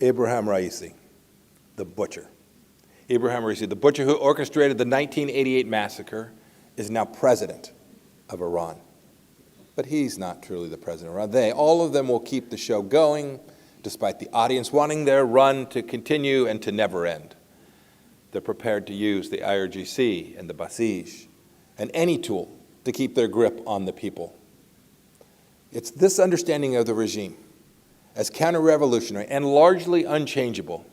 Ibrahim Raisi, the butcher. Ibrahim Raisi, the butcher who orchestrated the 1988 massacre, is now president of Iran. But he's not truly the president of Iran. All of them will keep the show going, despite the audience wanting their run to continue and to never end. They're prepared to use the IRGC and the Basij and any tool to keep their grip on the people. It's this understanding of the regime as counter-revolutionary and largely unchangeable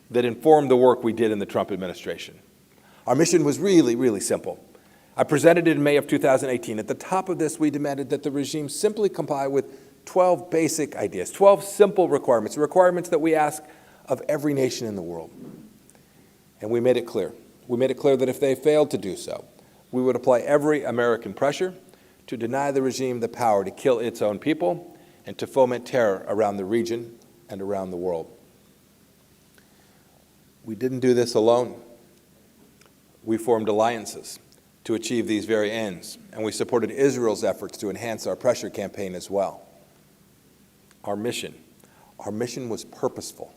that informed the work we did in the Trump administration. Our mission was really, really simple. I presented it in May of 2018. At the top of this, we demanded that the regime simply comply with 12 basic ideas, 12 simple requirements, requirements that we ask of every nation in the world. And we made it clear. We made it clear that if they failed to do so, we would apply every American pressure to deny the regime the power to kill its own people and to foment terror around the region and around the world. We didn't do this alone. We formed alliances to achieve these very ends, and we supported Israel's efforts to enhance our pressure campaign as well. Our mission was purposeful.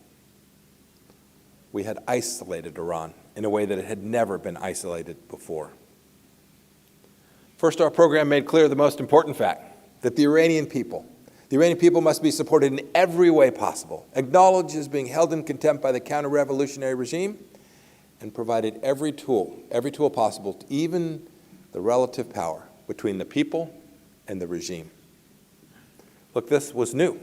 We had isolated Iran in a way that it had never been isolated before. First, our program made clear the most important fact, that the Iranian people must be supported in every way possible, acknowledged as being held in contempt by the counter-revolutionary regime, and provided every tool possible, even the relative power between the people and the regime. Look, this was new.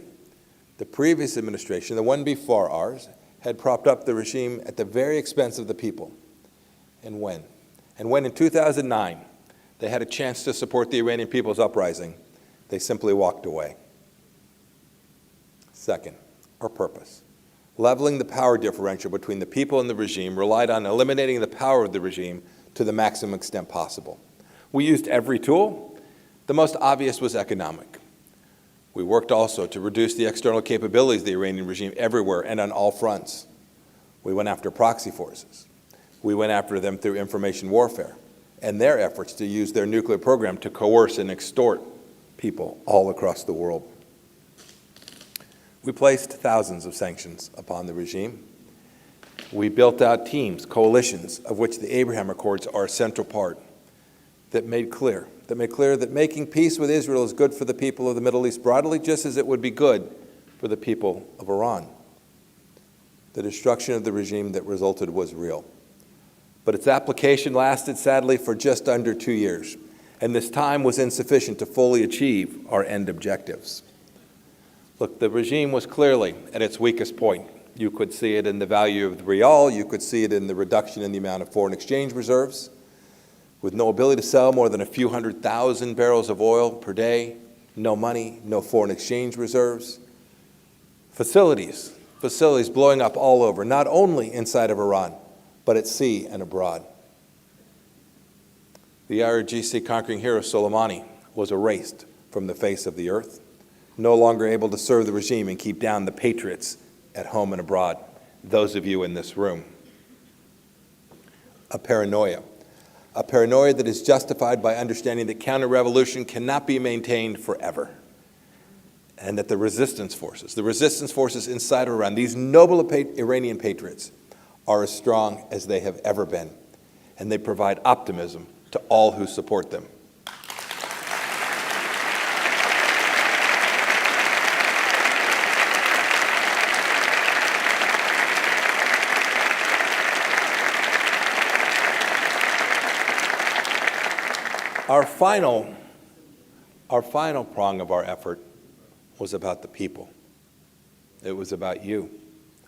The previous administration, the one before ours, had propped up the regime at the very expense of the people. And when in 2009 they had a chance to support the Iranian people's uprising, they simply walked away. Second, our purpose. Leveling the power differential between the people and the regime relied on eliminating the power of the regime to the maximum extent possible. We used every tool. The most obvious was economic. We worked also to reduce the external capabilities of the Iranian regime everywhere and on all fronts. We went after proxy forces. We went after them through information warfare and their efforts to use their nuclear program to coerce and extort people all across the world. We placed thousands of sanctions upon the regime. We built out teams, coalitions, of which the Abraham Accords are a central part, that made clear that making peace with Israel is good for the people of the Middle East broadly, just as it would be good for the people of Iran. The destruction of the regime that resulted was real. But its application lasted, sadly, for just under 2 years, and this time was insufficient to fully achieve our end objectives. Look, the regime was clearly at its weakest point. You could see it in the value of the rial. You could see it in the reduction in the amount of foreign exchange reserves. With no ability to sell more than a few 100,000 barrels of oil per day, no money, no foreign exchange reserves. Facilities blowing up all over, not only inside of Iran, but at sea and abroad. The IRGC conquering hero Soleimani was erased from the face of the earth, no longer able to serve the regime and keep down the patriots at home and abroad, those of you in this room. A paranoia that is justified by understanding that counter-revolution cannot be maintained forever, and that the resistance forces inside of Iran, these noble Iranian patriots, are as strong as they have ever been, and they provide optimism to all who support them. Our final prong of our effort was about the people. It was about you,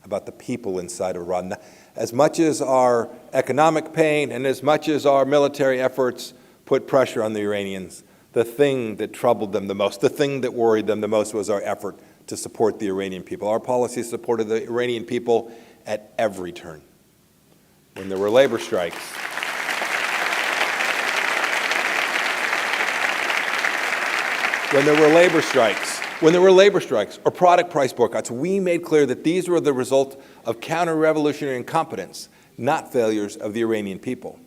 about the people inside of Iran. As much as our economic pain and as much as our military efforts put pressure on the Iranians, the thing that troubled them the most, the thing that worried them the most was our effort to support the Iranian people. Our policy supported the Iranian people at every turn. When there were labor strikes, when there were labor strikes or product price boycotts, we made clear that these were the result of counter-revolutionary incompetence, not failures of the Iranian people.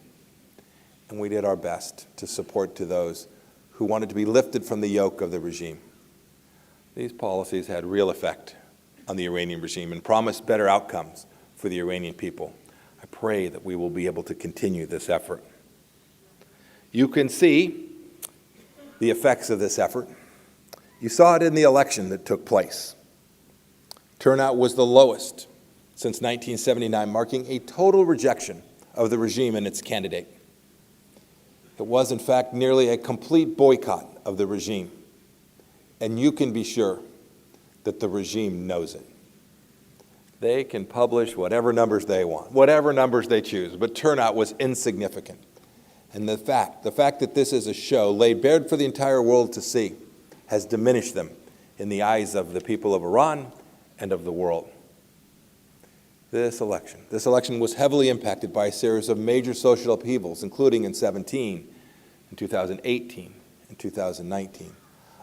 And we did our best to support to those who wanted to be lifted from the yoke of the regime. These policies had real effect. on the Iranian regime and promised better outcomes for the Iranian people. I pray that we will be able to continue this effort. You can see the effects of this effort. You saw it in the election that took place. Turnout was the lowest since 1979, marking a total rejection of the regime and its candidate. It was, in fact, nearly a complete boycott of the regime. And you can be sure that the regime knows it. They can publish whatever numbers they want, whatever numbers they choose, but turnout was insignificant. And the fact that this is a show laid bare for the entire world to see has diminished them in the eyes of the people of Iran and of the world. This election was heavily impacted by a series of major social upheavals, including in 2017, in 2018, and 2019.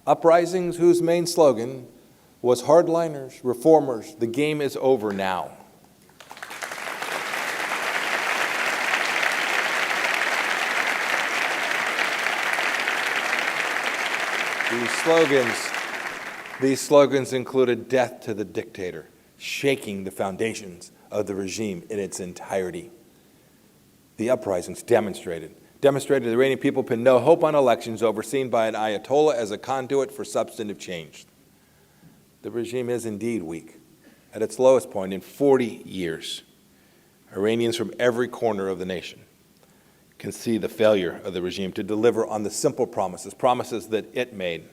Uprisings whose main slogan was hardliners, reformers, the game is over now. These slogans included death to the dictator, shaking the foundations of the regime in its entirety. The uprisings demonstrated the Iranian people pin no hope on elections overseen by an Ayatollah as a conduit for substantive change. The regime is indeed weak, at its lowest point in 40 years. Iranians from every corner of the nation can see the failure of the regime to deliver on the simple promises that it made.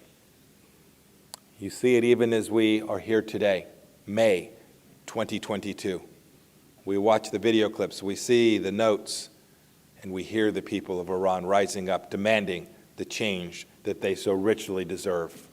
You see it even as we are here today, May 2022. We watch the video clips, we see the notes, and we hear the people of Iran rising up, demanding the change that they so richly deserve.